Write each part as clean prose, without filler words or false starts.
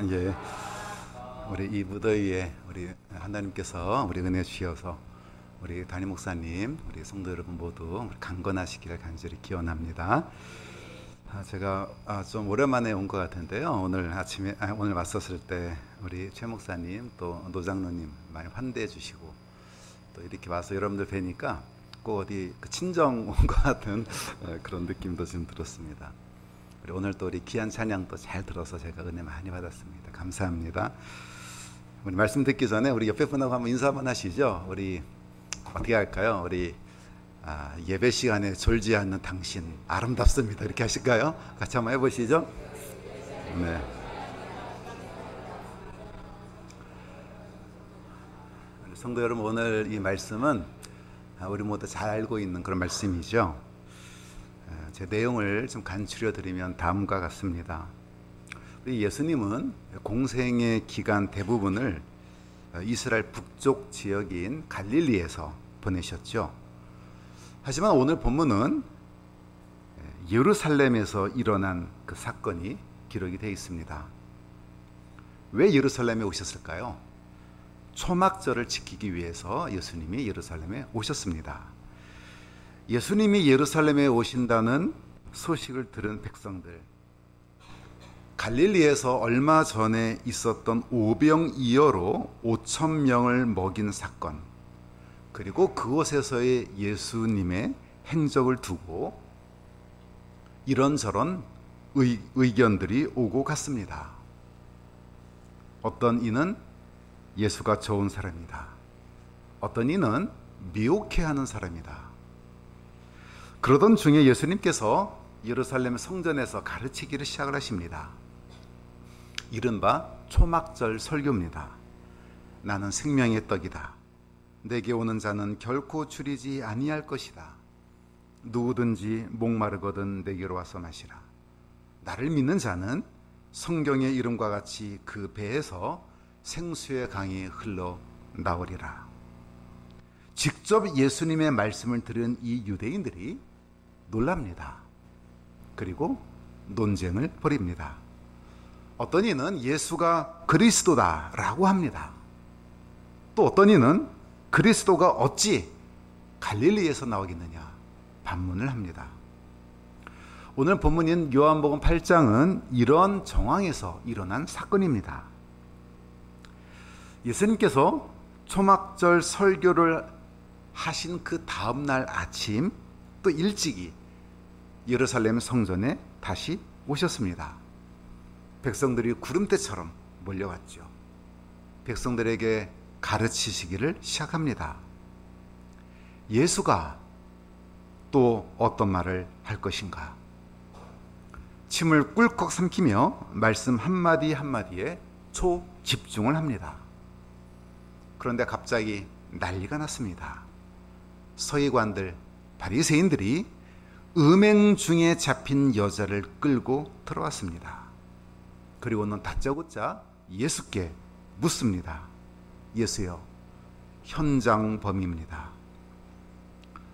예, 우리 이 무더위에 우리 하나님께서 우리 은혜 주셔서 우리 담임 목사님, 우리 성도 여러분 모두 강건하시기를 간절히 기원합니다. 제가 좀 오랜만에 온 것 같은데요. 오늘 아침에 오늘 왔었을 때 우리 최 목사님 또 노장로님 많이 환대해 주시고 또 이렇게 와서 여러분들 뵈니까 꼭 어디 친정 온 것 같은 그런 느낌도 좀 들었습니다. 그리고 오늘 또 우리 귀한 찬양도 잘 들어서 제가 은혜 많이 받았습니다. 감사합니다. 우리 말씀 듣기 전에 우리 옆에 분하고 한번 인사 한번 하시죠. 우리 어떻게 할까요? 우리 예배 시간에 졸지 않는 당신 아름답습니다. 이렇게 하실까요? 같이 한번 해보시죠. 네. 성도 여러분, 오늘 이 말씀은 우리 모두 잘 알고 있는 그런 말씀이죠. 제 내용을 좀 간추려 드리면 다음과 같습니다. 우리 예수님은 공생의 기간 대부분을 이스라엘 북쪽 지역인 갈릴리에서 보내셨죠. 하지만 오늘 본문은 예루살렘에서 일어난 그 사건이 기록이 되어 있습니다. 왜 예루살렘에 오셨을까요? 초막절을 지키기 위해서 예수님이 예루살렘에 오셨습니다. 예수님이 예루살렘에 오신다는 소식을 들은 백성들, 갈릴리에서 얼마 전에 있었던 오병이어로 5천 명을 먹인 사건, 그리고 그곳에서의 예수님의 행적을 두고 이런저런 의견들이 오고 갔습니다. 어떤 이는 예수가 좋은 사람이다. 어떤 이는 미혹해하는 사람이다. 그러던 중에 예수님께서 예루살렘 성전에서 가르치기를 시작을 하십니다. 이른바 초막절 설교입니다. 나는 생명의 떡이다. 내게 오는 자는 결코 줄이지 아니할 것이다. 누구든지 목마르거든 내게로 와서 마시라. 나를 믿는 자는 성경의 이름과 같이 그 배에서 생수의 강이 흘러 나오리라. 직접 예수님의 말씀을 들은 이 유대인들이 놀랍니다. 그리고 논쟁을 벌입니다. 어떤 이는 예수가 그리스도다라고 합니다. 또 어떤 이는 그리스도가 어찌 갈릴리에서 나오겠느냐 반문을 합니다. 오늘 본문인 요한복음 8장은 이런 정황에서 일어난 사건입니다. 예수님께서 초막절 설교를 하신 그 다음날 아침 또 일찍이 예루살렘 성전에 다시 오셨습니다. 백성들이 구름대처럼 몰려왔죠. 백성들에게 가르치시기를 시작합니다. 예수가 또 어떤 말을 할 것인가? 침을 꿀꺽 삼키며 말씀 한마디 한마디에 초집중을 합니다. 그런데 갑자기 난리가 났습니다. 서기관들, 바리새인들이 음행 중에 잡힌 여자를 끌고 들어왔습니다. 그리고는 다짜고짜 예수께 묻습니다. 예수여, 현장범입니다.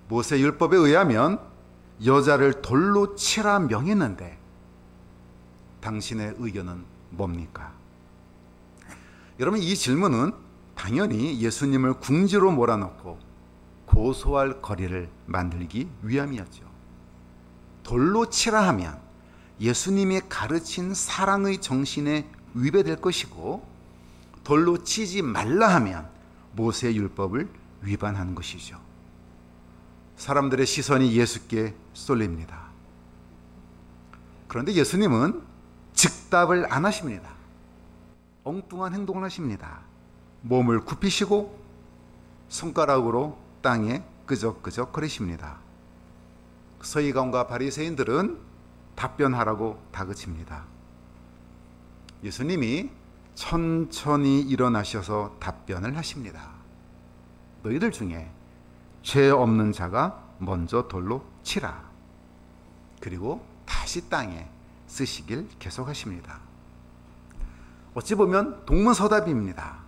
모세 율법에 의하면 여자를 돌로 치라 명했는데 당신의 의견은 뭡니까? 여러분, 이 질문은 당연히 예수님을 궁지로 몰아넣고 고소할 거리를 만들기 위함이었죠. 돌로 치라 하면 예수님이 가르친 사랑의 정신에 위배될 것이고, 돌로 치지 말라 하면 모세의 율법을 위반하는 것이죠. 사람들의 시선이 예수께 쏠립니다. 그런데 예수님은 즉답을 안 하십니다. 엉뚱한 행동을 하십니다. 몸을 굽히시고 손가락으로 땅에 끄적끄적 거리십니다. 서기관과 바리새인들은 답변하라고 다그칩니다. 예수님이 천천히 일어나셔서 답변을 하십니다. 너희들 중에 죄 없는 자가 먼저 돌로 치라. 그리고 다시 땅에 쓰시길 계속하십니다. 어찌 보면 동문서답입니다.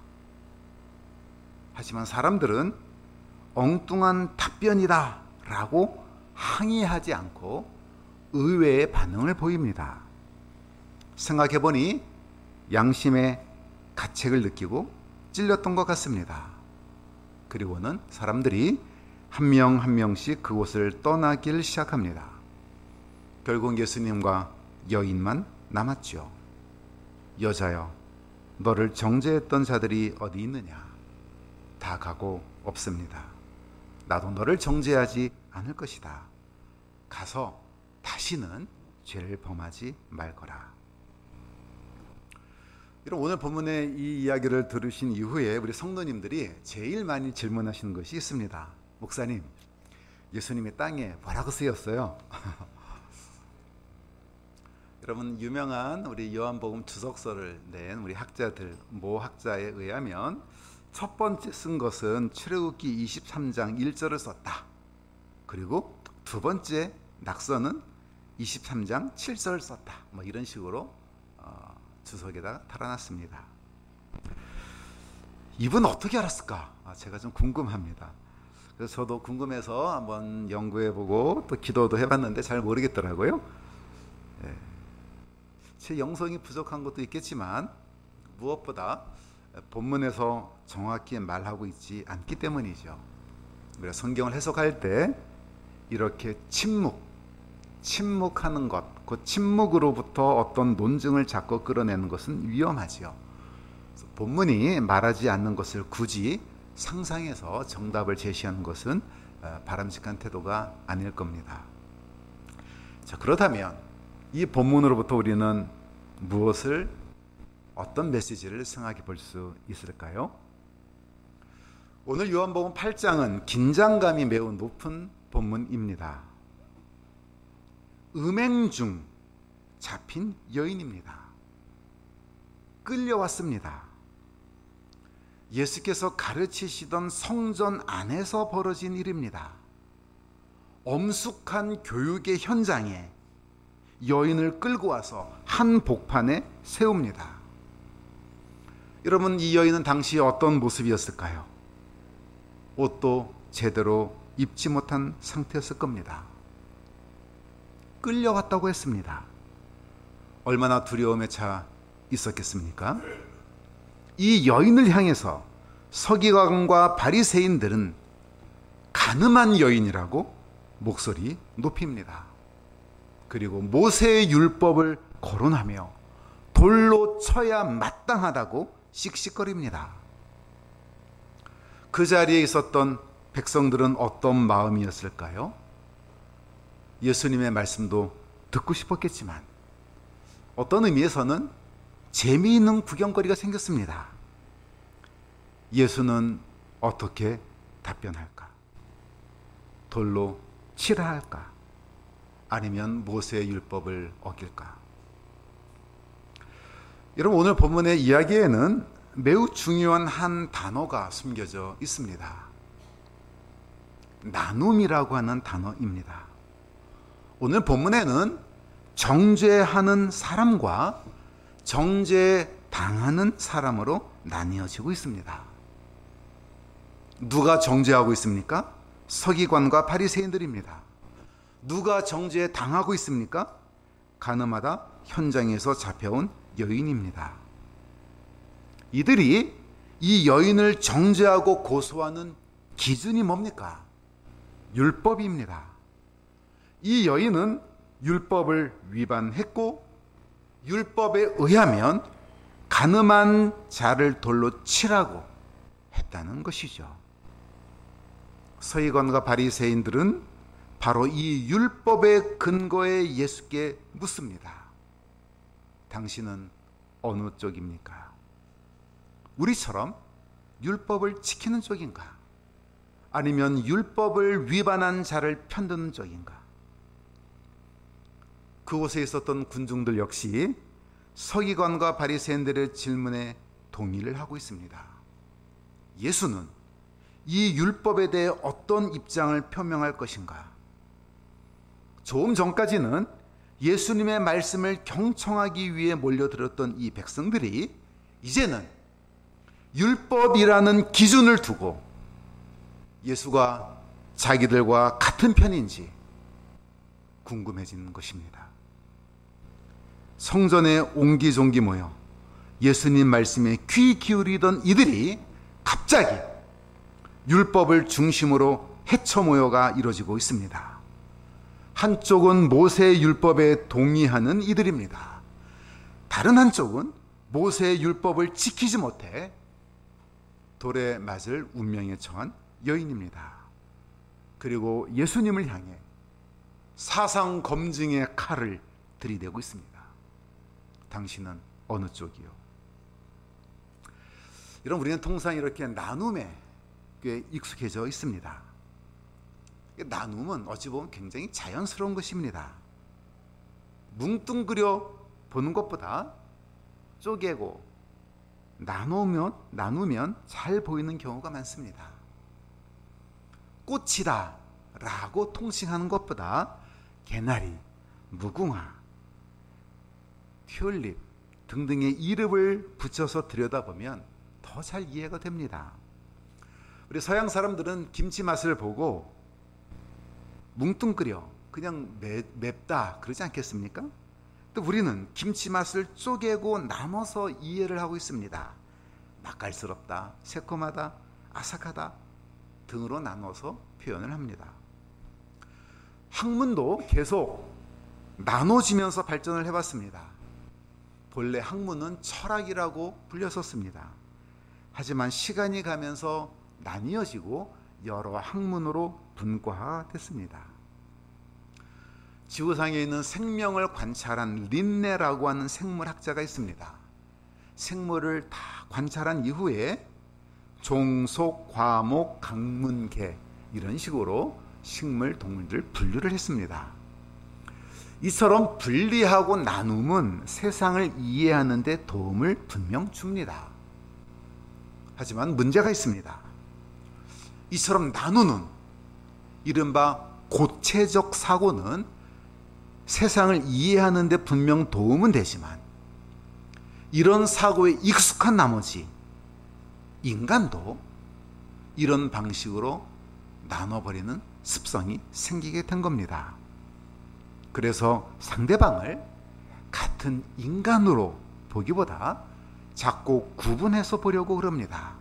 하지만 사람들은 엉뚱한 답변이다 라고 항의하지 않고 의외의 반응을 보입니다. 생각해보니 양심의 가책을 느끼고 찔렸던 것 같습니다. 그리고는 사람들이 한 명 한 명씩 그곳을 떠나길 시작합니다. 결국 예수님과 여인만 남았죠. 여자여, 너를 정죄했던 자들이 어디 있느냐? 다 가고 없습니다. 나도 너를 정죄하지 않을 것이다. 가서 다시는 죄를 범하지 말거라. 오늘 본문의 이 이야기를 들으신 이후에 우리 성도님들이 제일 많이 질문하시는 것이 있습니다. 목사님, 예수님이 땅에 뭐라고 쓰였어요? 여러분, 유명한 우리 요한복음 주석서를 낸 우리 학자들, 모 학자에 의하면 첫 번째 쓴 것은 출애굽기 23장 1절을 썼다. 그리고 두 번째 낙서는 23장 7절을 썼다. 뭐 이런 식으로 주석에다가 달아놨습니다. 이분 어떻게 알았을까? 제가 좀 궁금합니다. 그래서 저도 궁금해서 한번 연구해보고 또 기도도 해봤는데 잘 모르겠더라고요. 제 영성이 부족한 것도 있겠지만 무엇보다 본문에서 정확히 말하고 있지 않기 때문이죠. 우리가 성경을 해석할 때 이렇게 침묵하는 것, 그 침묵으로부터 어떤 논증을 자꾸 끌어내는 것은 위험하지요. 본문이 말하지 않는 것을 굳이 상상해서 정답을 제시하는 것은 바람직한 태도가 아닐 겁니다. 자, 그렇다면 이 본문으로부터 우리는 어떤 메시지를 생각해 볼 수 있을까요? 오늘 요한복음 8장은 긴장감이 매우 높은 본문입니다. 음행 중 잡힌 여인입니다. 끌려왔습니다. 예수께서 가르치시던 성전 안에서 벌어진 일입니다. 엄숙한 교육의 현장에 여인을 끌고 와서 한 복판에 세웁니다. 여러분, 이 여인은 당시 어떤 모습이었을까요? 옷도 제대로 입지 못한 상태였을 겁니다. 끌려왔다고 했습니다. 얼마나 두려움에 차 있었겠습니까? 이 여인을 향해서 서기관과 바리새인들은 간음한 여인이라고 목소리 높입니다. 그리고 모세의 율법을 거론하며 돌로 쳐야 마땅하다고 씩씩거립니다. 그 자리에 있었던 백성들은 어떤 마음이었을까요? 예수님의 말씀도 듣고 싶었겠지만 어떤 의미에서는 재미있는 구경거리가 생겼습니다. 예수는 어떻게 답변할까? 돌로 치라 할까? 아니면 모세의 율법을 어길까? 여러분, 오늘 본문의 이야기에는 매우 중요한 한 단어가 숨겨져 있습니다. 나눔이라고 하는 단어입니다. 오늘 본문에는 정죄하는 사람과 정죄당하는 사람으로 나뉘어지고 있습니다. 누가 정죄하고 있습니까? 서기관과 바리새인들입니다. 누가 정죄당하고 있습니까? 가늠하다 현장에서 잡혀온 여인입니다. 이들이 이 여인을 정죄하고 고소하는 기준이 뭡니까? 율법입니다. 이 여인은 율법을 위반했고 율법에 의하면 간음한 자를 돌로 치라고 했다는 것이죠. 서기관과 바리새인들은 바로 이 율법의 근거에 예수께 묻습니다. 당신은 어느 쪽입니까? 우리처럼 율법을 지키는 쪽인가? 아니면 율법을 위반한 자를 편드는 쪽인가? 그곳에 있었던 군중들 역시 서기관과 바리새인들의 질문에 동의를 하고 있습니다. 예수는 이 율법에 대해 어떤 입장을 표명할 것인가? 조금 전까지는 예수님의 말씀을 경청하기 위해 몰려들었던 이 백성들이 이제는 율법이라는 기준을 두고 예수가 자기들과 같은 편인지 궁금해지는 것입니다. 성전에 옹기종기 모여 예수님 말씀에 귀 기울이던 이들이 갑자기 율법을 중심으로 헤쳐 모여가 이루어지고 있습니다. 한쪽은 모세의 율법에 동의하는 이들입니다. 다른 한쪽은 모세의 율법을 지키지 못해 돌에 맞을 운명에 처한 여인입니다. 그리고 예수님을 향해 사상 검증의 칼을 들이대고 있습니다. 당신은 어느 쪽이요? 이런 우리는 통상 이렇게 나눔에 꽤 익숙해져 있습니다. 나눔은 어찌 보면 굉장히 자연스러운 것입니다. 뭉뚱그려 보는 것보다 쪼개고 나누면 잘 보이는 경우가 많습니다. 꽃이다 라고 통칭하는 것보다 개나리, 무궁화, 튤립 등등의 이름을 붙여서 들여다보면 더 잘 이해가 됩니다. 우리 서양 사람들은 김치 맛을 보고 뭉뚱그려 그냥 맵다 그러지 않겠습니까? 또 우리는 김치 맛을 쪼개고 나눠서 이해를 하고 있습니다. 맛깔스럽다, 새콤하다, 아삭하다 등으로 나눠서 표현을 합니다. 학문도 계속 나눠지면서 발전을 해왔습니다. 본래 학문은 철학이라고 불렸었습니다. 하지만 시간이 가면서 나뉘어지고 여러 학문으로 분과됐습니다. 지구상에 있는 생명을 관찰한 린네라고 하는 생물학자가 있습니다. 생물을 다 관찰한 이후에 종속, 과목, 강문, 계 이런 식으로 식물, 동물들 분류를 했습니다. 이처럼 분리하고 나눔은 세상을 이해하는 데 도움을 분명 줍니다. 하지만 문제가 있습니다. 이처럼 나누는 이른바 고체적 사고는 세상을 이해하는 데 분명 도움은 되지만 이런 사고에 익숙한 나머지 인간도 이런 방식으로 나눠버리는 습성이 생기게 된 겁니다. 그래서 상대방을 같은 인간으로 보기보다 자꾸 구분해서 보려고 그럽니다.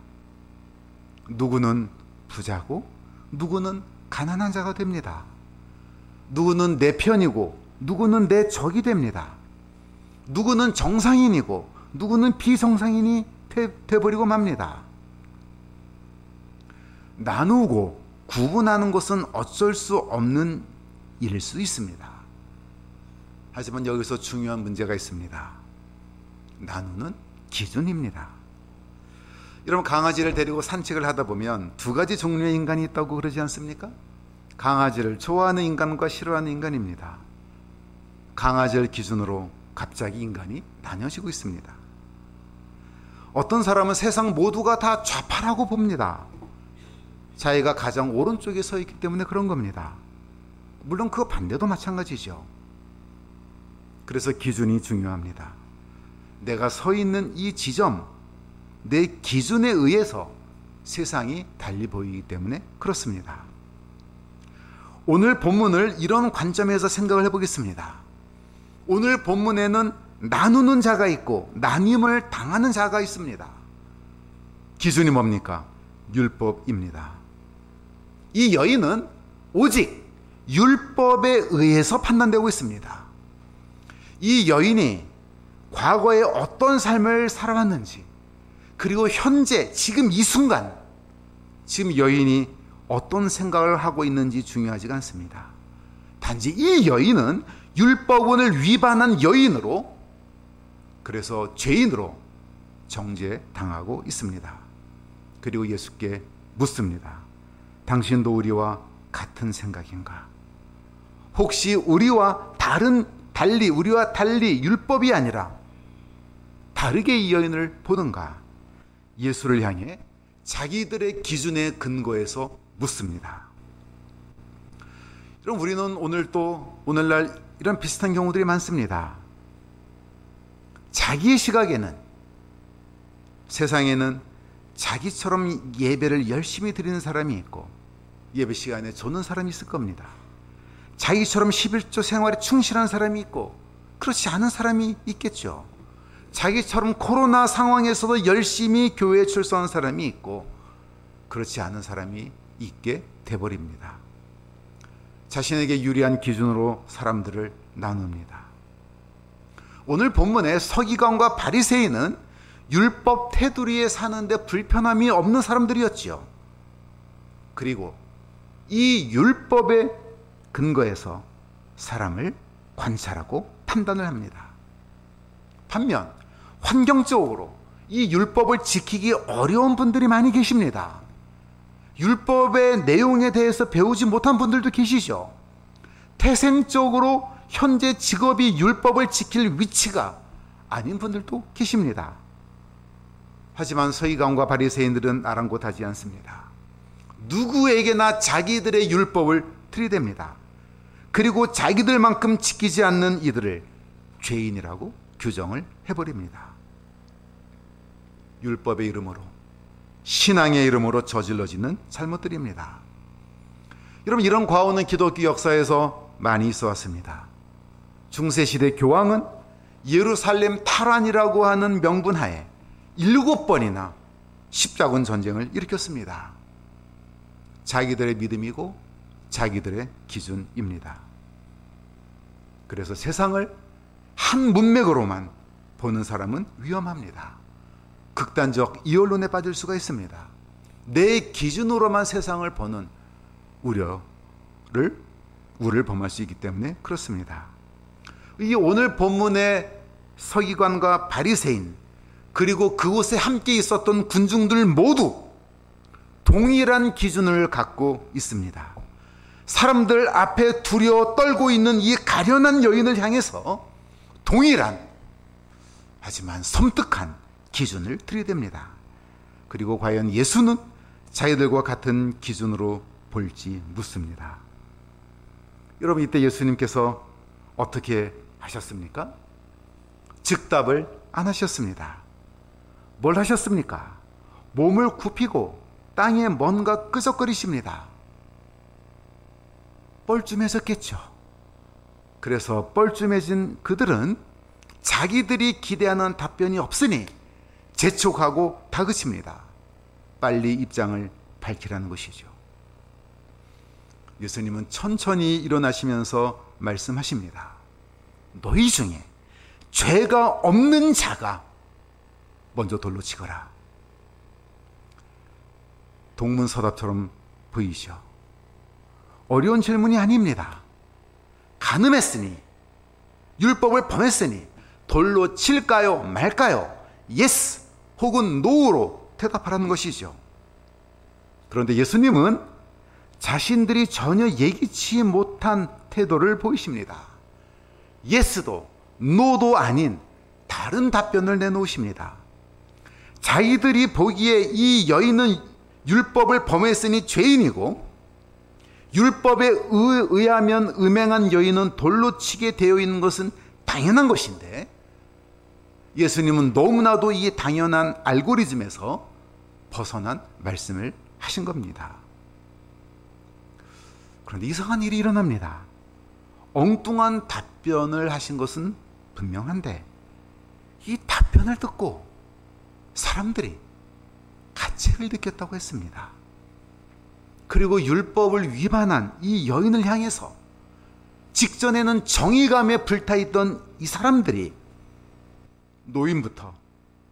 누구는 부자고 누구는 가난한 자가 됩니다. 누구는 내 편이고 누구는 내 적이 됩니다. 누구는 정상인이고 누구는 비정상인이 돼버리고 맙니다. 나누고 구분하는 것은 어쩔 수 없는 일일 수 있습니다. 하지만 여기서 중요한 문제가 있습니다. 나누는 기준입니다. 여러분, 강아지를 데리고 산책을 하다 보면 두 가지 종류의 인간이 있다고 그러지 않습니까? 강아지를 좋아하는 인간과 싫어하는 인간입니다. 강아지를 기준으로 갑자기 인간이 나뉘어지고 있습니다. 어떤 사람은 세상 모두가 다 좌파라고 봅니다. 자기가 가장 오른쪽에 서 있기 때문에 그런 겁니다. 물론 그 반대도 마찬가지죠. 그래서 기준이 중요합니다. 내가 서 있는 이 지점, 내 기준에 의해서 세상이 달리 보이기 때문에 그렇습니다. 오늘 본문을 이런 관점에서 생각을 해보겠습니다. 오늘 본문에는 나누는 자가 있고 나눔을 당하는 자가 있습니다. 기준이 뭡니까? 율법입니다. 이 여인은 오직 율법에 의해서 판단되고 있습니다. 이 여인이 과거에 어떤 삶을 살아왔는지, 그리고 현재 지금 이 순간 지금 여인이 어떤 생각을 하고 있는지 중요하지가 않습니다. 단지 이 여인은 율법원을 위반한 여인으로, 그래서 죄인으로 정죄당하고 있습니다. 그리고 예수께 묻습니다. 당신도 우리와 같은 생각인가? 혹시 우리와 달리 율법이 아니라 다르게 이 여인을 보는가? 예수를 향해 자기들의 기준에 근거해서 묻습니다. 그럼 우리는 오늘날 이런 비슷한 경우들이 많습니다. 자기의 시각에는, 세상에는 자기처럼 예배를 열심히 드리는 사람이 있고 예배 시간에 조는 사람이 있을 겁니다. 자기처럼 11조 생활에 충실한 사람이 있고 그렇지 않은 사람이 있겠죠. 자기처럼 코로나 상황에서도 열심히 교회에 출석하는 사람이 있고 그렇지 않은 사람이 있게 돼버립니다. 자신에게 유리한 기준으로 사람들을 나눕니다. 오늘 본문의 서기관과 바리새인은 율법 테두리에 사는데 불편함이 없는 사람들이었지요. 그리고 이 율법의 근거에서 사람을 관찰하고 판단을 합니다. 반면 환경적으로 이 율법을 지키기 어려운 분들이 많이 계십니다. 율법의 내용에 대해서 배우지 못한 분들도 계시죠. 태생적으로 현재 직업이 율법을 지킬 위치가 아닌 분들도 계십니다. 하지만 서기관과 바리새인들은 아랑곳하지 않습니다. 누구에게나 자기들의 율법을 들이댑니다. 그리고 자기들만큼 지키지 않는 이들을 죄인이라고 규정을 해버립니다. 율법의 이름으로, 신앙의 이름으로 저질러지는 잘못들입니다. 여러분, 이런 과오는 기독교 역사에서 많이 있어 왔습니다. 중세시대 교황은 예루살렘 탈환이라고 하는 명분하에 7번이나 십자군 전쟁을 일으켰습니다. 자기들의 믿음이고 자기들의 기준입니다. 그래서 세상을 한 문맥으로만 보는 사람은 위험합니다. 극단적 이언론에 빠질 수가 있습니다. 내 기준으로만 세상을 보는 우를 범할 수 있기 때문에 그렇습니다. 이 오늘 본문의 서기관과 바리새인 그리고 그곳에 함께 있었던 군중들 모두 동일한 기준을 갖고 있습니다. 사람들 앞에 두려워 떨고 있는 이 가련한 여인을 향해서 동일한 하지만 섬뜩한 기준을 들이댑니다. 그리고 과연 예수는 자기들과 같은 기준으로 볼지 묻습니다. 여러분, 이때 예수님께서 어떻게 하셨습니까? 즉답을 안 하셨습니다. 뭘 하셨습니까? 몸을 굽히고 땅에 뭔가 끄적거리십니다. 뻘쭘해졌겠죠. 그래서 뻘쭘해진 그들은 자기들이 기대하는 답변이 없으니 재촉하고 다그칩니다. 빨리 입장을 밝히라는 것이죠. 예수님은 천천히 일어나시면서 말씀하십니다. 너희 중에 죄가 없는 자가 먼저 돌로 치거라. 동문서답처럼 보이죠. 어려운 질문이 아닙니다. 간음했으니, 율법을 범했으니 돌로 칠까요 말까요? 예스 혹은 노로 대답하라는 것이죠. 그런데 예수님은 자신들이 전혀 예기치 못한 태도를 보이십니다. 예스도 노도 아닌 다른 답변을 내놓으십니다. 자기들이 보기에 이 여인은 율법을 범했으니 죄인이고 율법에 의하면 음행한 여인은 돌로 치게 되어 있는 것은 당연한 것인데 예수님은 너무나도 이 당연한 알고리즘에서 벗어난 말씀을 하신 겁니다. 그런데 이상한 일이 일어납니다. 엉뚱한 답변을 하신 것은 분명한데 이 답변을 듣고 사람들이 가책을 느꼈다고 했습니다. 그리고 율법을 위반한 이 여인을 향해서 직전에는 정의감에 불타있던 이 사람들이 노인부터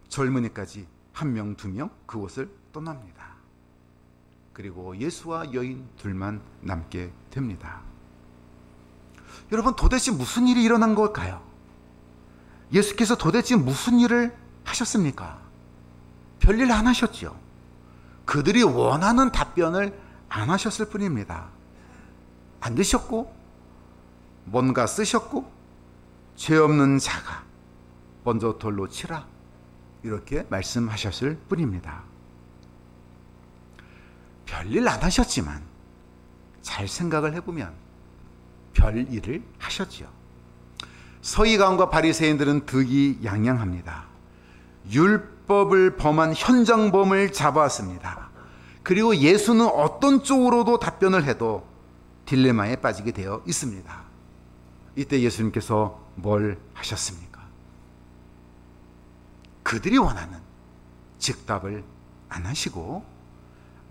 젊은이까지 1명, 2명 그곳을 떠납니다. 그리고 예수와 여인 둘만 남게 됩니다. 여러분, 도대체 무슨 일이 일어난 걸까요? 예수께서 도대체 무슨 일을 하셨습니까? 별일 안 하셨죠. 그들이 원하는 답변을 안 하셨을 뿐입니다. 안 드셨고 뭔가 쓰셨고 죄 없는 자가 먼저 돌로 치라 이렇게 말씀하셨을 뿐입니다. 별일 안 하셨지만 잘 생각을 해보면 별일을 하셨지요. 서기관과 바리새인들은 득이양양합니다. 율법을 범한 현장범을 잡아왔습니다. 그리고 예수는 어떤 쪽으로도 답변을 해도 딜레마에 빠지게 되어 있습니다. 이때 예수님께서 뭘 하셨습니까? 그들이 원하는 즉답을 안 하시고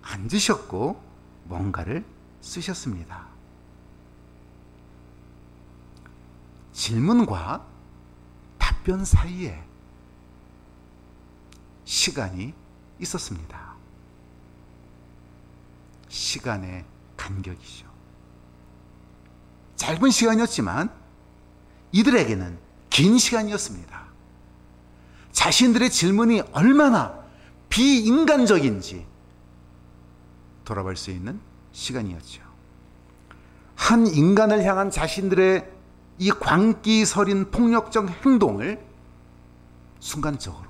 앉으셨고 뭔가를 쓰셨습니다. 질문과 답변 사이에 시간이 있었습니다. 시간의 간격이죠. 짧은 시간이었지만 이들에게는 긴 시간이었습니다. 자신들의 질문이 얼마나 비인간적인지 돌아볼 수 있는 시간이었죠. 한 인간을 향한 자신들의 이 광기 서린 폭력적 행동을 순간적으로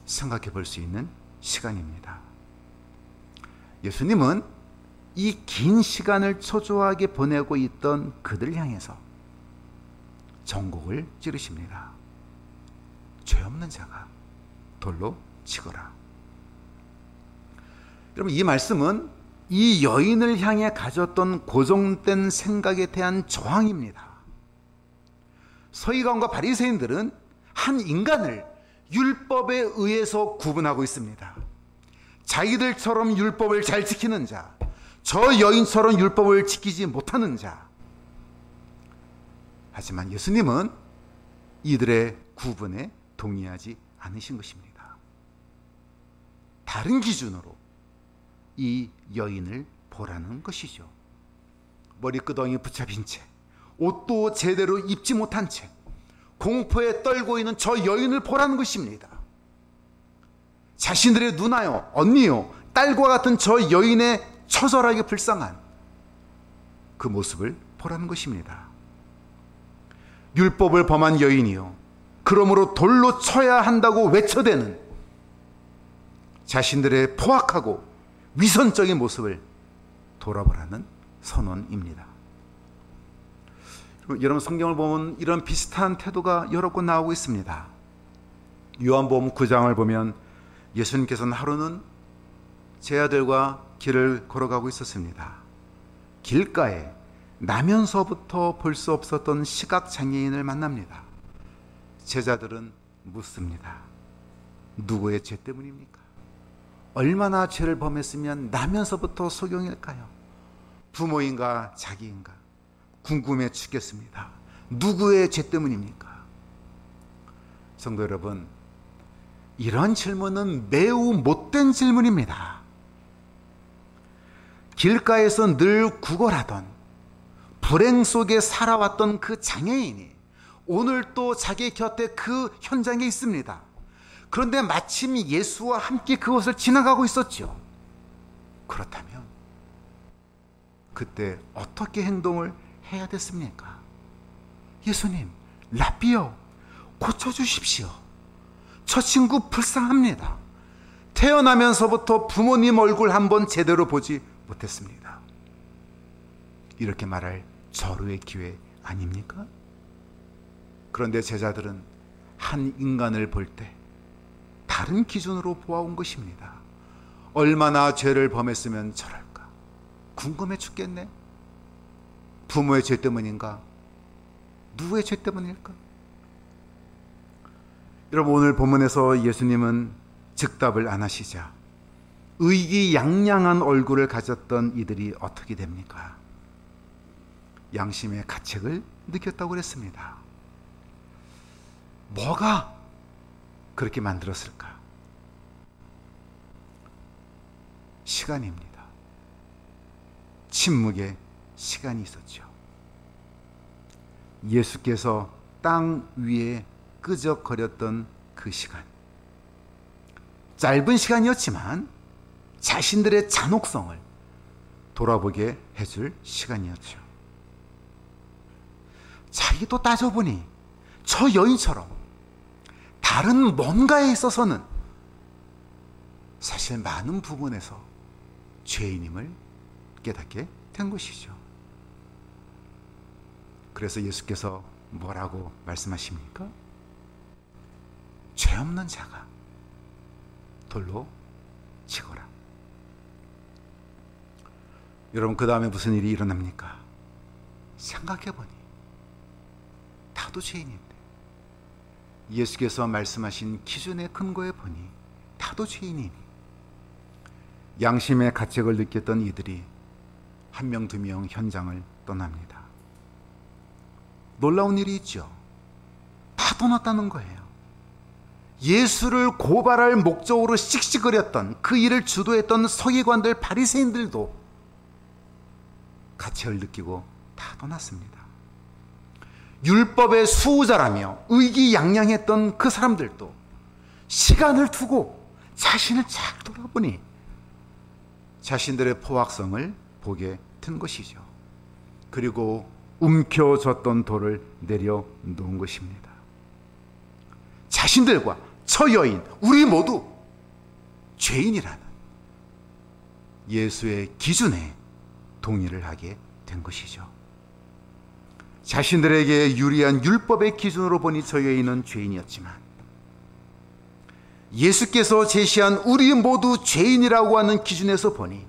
생각해 볼 수 있는 시간입니다. 예수님은 이 긴 시간을 초조하게 보내고 있던 그들을 향해서 전곡을 찌르십니다. 죄 없는 자가 돌로 치거라. 여러분, 이 말씀은 이 여인을 향해 가졌던 고정된 생각에 대한 저항입니다. 서기관과 바리새인들은 한 인간을 율법에 의해서 구분하고 있습니다. 자기들처럼 율법을 잘 지키는 자, 저 여인처럼 율법을 지키지 못하는 자. 하지만 예수님은 이들의 구분에 동의하지 않으신 것입니다. 다른 기준으로 이 여인을 보라는 것이죠. 머리끄덩이 붙잡힌 채, 옷도 제대로 입지 못한 채 공포에 떨고 있는 저 여인을 보라는 것입니다. 자신들의 누나요, 언니요, 딸과 같은 저 여인의 처절하게 불쌍한 그 모습을 보라는 것입니다. 율법을 범한 여인이요, 그러므로 돌로 쳐야 한다고 외쳐대는 자신들의 포악하고 위선적인 모습을 돌아보라는 선언입니다. 여러분, 성경을 보면 이런 비슷한 태도가 여러 곳 나오고 있습니다. 요한복음 9장을 보면 예수님께서는 하루는 제 아들과 길을 걸어가고 있었습니다. 길가에 나면서부터 볼 수 없었던 시각장애인을 만납니다. 제자들은 묻습니다. 누구의 죄 때문입니까? 얼마나 죄를 범했으면 나면서부터 소경일까요? 부모인가 자기인가 궁금해 죽겠습니다. 누구의 죄 때문입니까? 성도 여러분, 이런 질문은 매우 못된 질문입니다. 길가에서 늘 구걸하던 불행 속에 살아왔던 그 장애인이 오늘 또 자기 곁에 그 현장에 있습니다. 그런데 마침 예수와 함께 그곳을 지나가고 있었죠. 그렇다면 그때 어떻게 행동을 해야 됐습니까? 예수님, 라삐요, 고쳐주십시오. 저 친구 불쌍합니다. 태어나면서부터 부모님 얼굴 한번 제대로 보지 못했습니다. 이렇게 말할 절호의 기회 아닙니까? 그런데 제자들은 한 인간을 볼 때 다른 기준으로 보아온 것입니다. 얼마나 죄를 범했으면 저럴까? 궁금해 죽겠네. 부모의 죄 때문인가? 누구의 죄 때문일까? 여러분, 오늘 본문에서 예수님은 즉답을 안 하시자 의기양양한 얼굴을 가졌던 이들이 어떻게 됩니까? 양심의 가책을 느꼈다고 그랬습니다. 뭐가 그렇게 만들었을까? 시간입니다. 침묵의 시간이 있었죠. 예수께서 땅 위에 끄적거렸던 그 시간, 짧은 시간이었지만 자신들의 잔혹성을 돌아보게 해줄 시간이었죠. 자기도 따져보니 저 여인처럼 다른 뭔가에 있어서는 사실 많은 부분에서 죄인임을 깨닫게 된 것이죠. 그래서 예수께서 뭐라고 말씀하십니까? 죄 없는 자가 돌로 치거라. 여러분, 그 다음에 무슨 일이 일어납니까? 생각해보니 나도 죄인인데 예수께서 말씀하신 기준의 근거에 보니 다도 죄인이니 양심의 가책을 느꼈던 이들이 한 명 두 명 현장을 떠납니다. 놀라운 일이 있죠. 다 떠났다는 거예요. 예수를 고발할 목적으로 씩씩거렸던, 그 일을 주도했던 서기관들, 바리새인들도 가책을 느끼고 다 떠났습니다. 율법의 수호자라며 의기양양했던 그 사람들도 시간을 두고 자신을 잘 돌아보니 자신들의 포악성을 보게 된 것이죠. 그리고 움켜졌던 돌을 내려놓은 것입니다. 자신들과 저 여인, 우리 모두 죄인이라는 예수의 기준에 동의를 하게 된 것이죠. 자신들에게 유리한 율법의 기준으로 보니 저 여인은 죄인이었지만 예수께서 제시한 우리 모두 죄인이라고 하는 기준에서 보니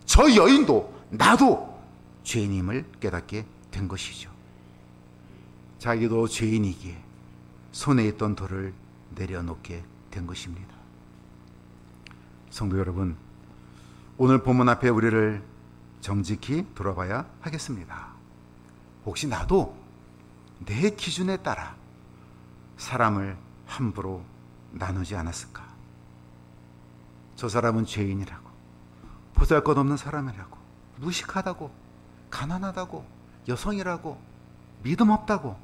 저 여인도 나도 죄인임을 깨닫게 된 것이죠. 자기도 죄인이기에 손에 있던 돌을 내려놓게 된 것입니다. 성도 여러분, 오늘 본문 앞에 우리를 정직히 돌아봐야 하겠습니다. 혹시 나도 내 기준에 따라 사람을 함부로 나누지 않았을까? 저 사람은 죄인이라고, 보잘것없는 사람이라고, 무식하다고, 가난하다고, 여성이라고, 믿음 없다고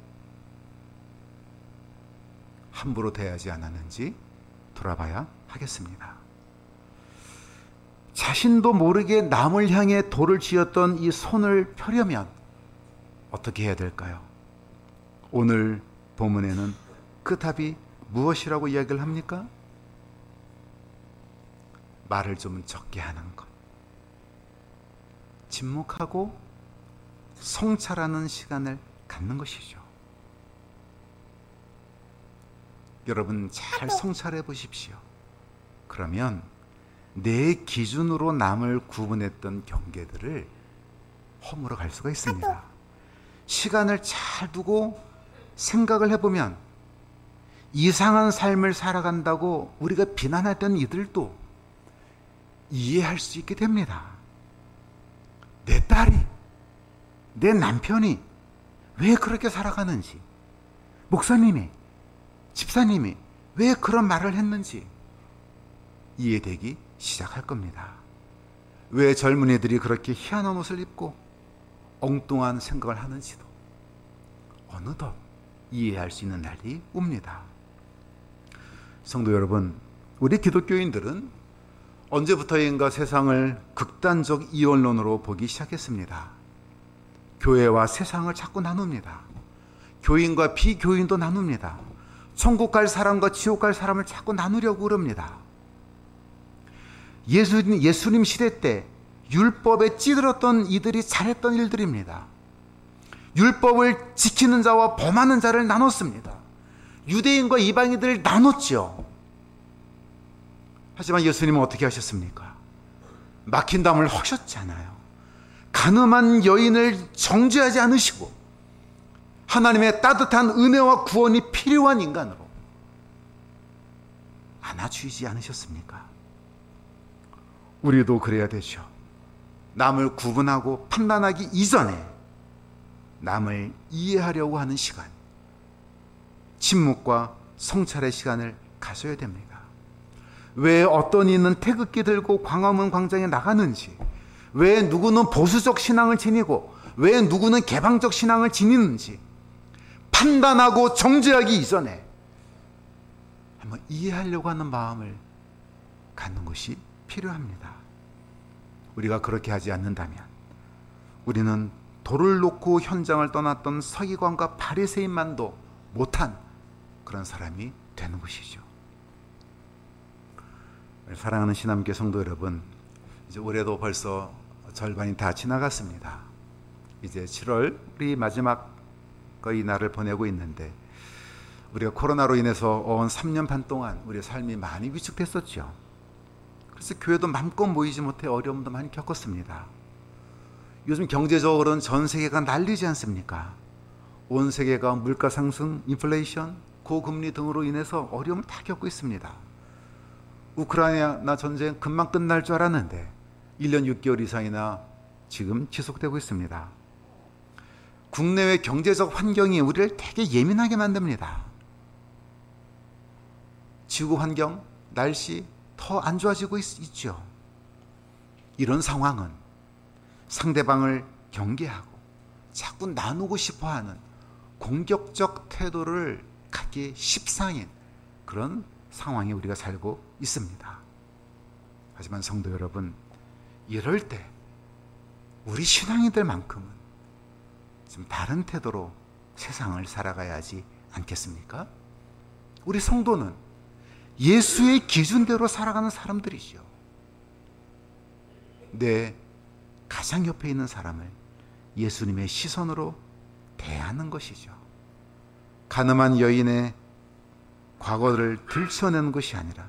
함부로 대하지 않았는지 돌아봐야 하겠습니다. 자신도 모르게 남을 향해 돌을 쥐었던 이 손을 펴려면 어떻게 해야 될까요? 오늘 본문에는 그 답이 무엇이라고 이야기를 합니까? 말을 좀 적게 하는 것, 침묵하고 성찰하는 시간을 갖는 것이죠. 여러분 잘 성찰해 보십시오. 그러면 내 기준으로 남을 구분했던 경계들을 허물어 갈 수가 있습니다. 시간을 잘 두고 생각을 해보면 이상한 삶을 살아간다고 우리가 비난했던 이들도 이해할 수 있게 됩니다. 내 딸이, 내 남편이 왜 그렇게 살아가는지, 목사님이, 집사님이 왜 그런 말을 했는지 이해되기 시작할 겁니다. 왜 젊은이들이 그렇게 희한한 옷을 입고 엉뚱한 생각을 하는지도 어느덧 이해할 수 있는 날이 옵니다. 성도 여러분, 우리 기독교인들은 언제부터인가 세상을 극단적 이원론으로 보기 시작했습니다. 교회와 세상을 자꾸 나눕니다. 교인과 비교인도 나눕니다. 천국 갈 사람과 지옥 갈 사람을 자꾸 나누려고 그럽니다. 예수님 시대 때 율법에 찌들었던 이들이 잘했던 일들입니다. 율법을 지키는 자와 범하는 자를 나눴습니다. 유대인과 이방인들을 나눴죠. 하지만 예수님은 어떻게 하셨습니까? 막힌 담을 허셨잖아요. 가늠한 여인을 정죄하지 않으시고 하나님의 따뜻한 은혜와 구원이 필요한 인간으로 안아주지 않으셨습니까? 우리도 그래야 되죠. 남을 구분하고 판단하기 이전에 남을 이해하려고 하는 시간, 침묵과 성찰의 시간을 가져야 됩니다. 왜 어떤 이는 태극기 들고 광화문 광장에 나가는지, 왜 누구는 보수적 신앙을 지니고 왜 누구는 개방적 신앙을 지니는지 판단하고 정죄하기 이전에 한번 이해하려고 하는 마음을 갖는 것이 필요합니다. 우리가 그렇게 하지 않는다면 우리는 돌을 놓고 현장을 떠났던 서기관과 바리새인만도 못한 그런 사람이 되는 것이죠. 사랑하는 신함교회 성도 여러분, 이제 올해도 벌써 절반이 다 지나갔습니다. 이제 7월이 마지막 거의 날을 보내고 있는데 우리가 코로나로 인해서 온 3년 반 동안 우리의 삶이 많이 위축됐었죠. 그래서 교회도 마음껏 모이지 못해 어려움도 많이 겪었습니다. 요즘 경제적으로는 전 세계가 난리지 않습니까? 온 세계가 물가 상승, 인플레이션, 고금리 등으로 인해서 어려움을 다 겪고 있습니다. 우크라이나 전쟁 금방 끝날 줄 알았는데 1년 6개월 이상이나 지금 지속되고 있습니다. 국내외 경제적 환경이 우리를 되게 예민하게 만듭니다. 지구 환경, 날씨 더 안 좋아지고 있죠. 이런 상황은 상대방을 경계하고 자꾸 나누고 싶어하는 공격적 태도를 갖기 십상인 그런 상황에 우리가 살고 있습니다. 하지만 성도 여러분, 이럴 때 우리 신앙인들만큼은 좀 다른 태도로 세상을 살아가야 하지 않겠습니까? 우리 성도는 예수의 기준대로 살아가는 사람들이죠. 내 가장 옆에 있는 사람을 예수님의 시선으로 대하는 것이죠. 가늠한 여인의 과거를 들춰내는 것이 아니라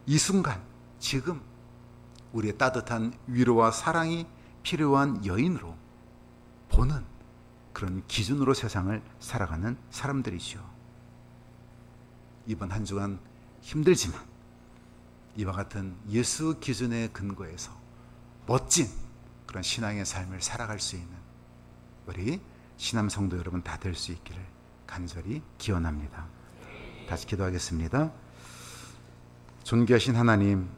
이 순간 지금 우리의 따뜻한 위로와 사랑이 필요한 여인으로 보는 그런 기준으로 세상을 살아가는 사람들이죠. 이번 한 주간 힘들지만 이와 같은 예수 기준에 근거해서 멋진 그런 신앙의 삶을 살아갈 수 있는 우리 신앙 성도 여러분 다 될 수 있기를 간절히 기원합니다. 다시 기도하겠습니다. 존귀하신 하나님,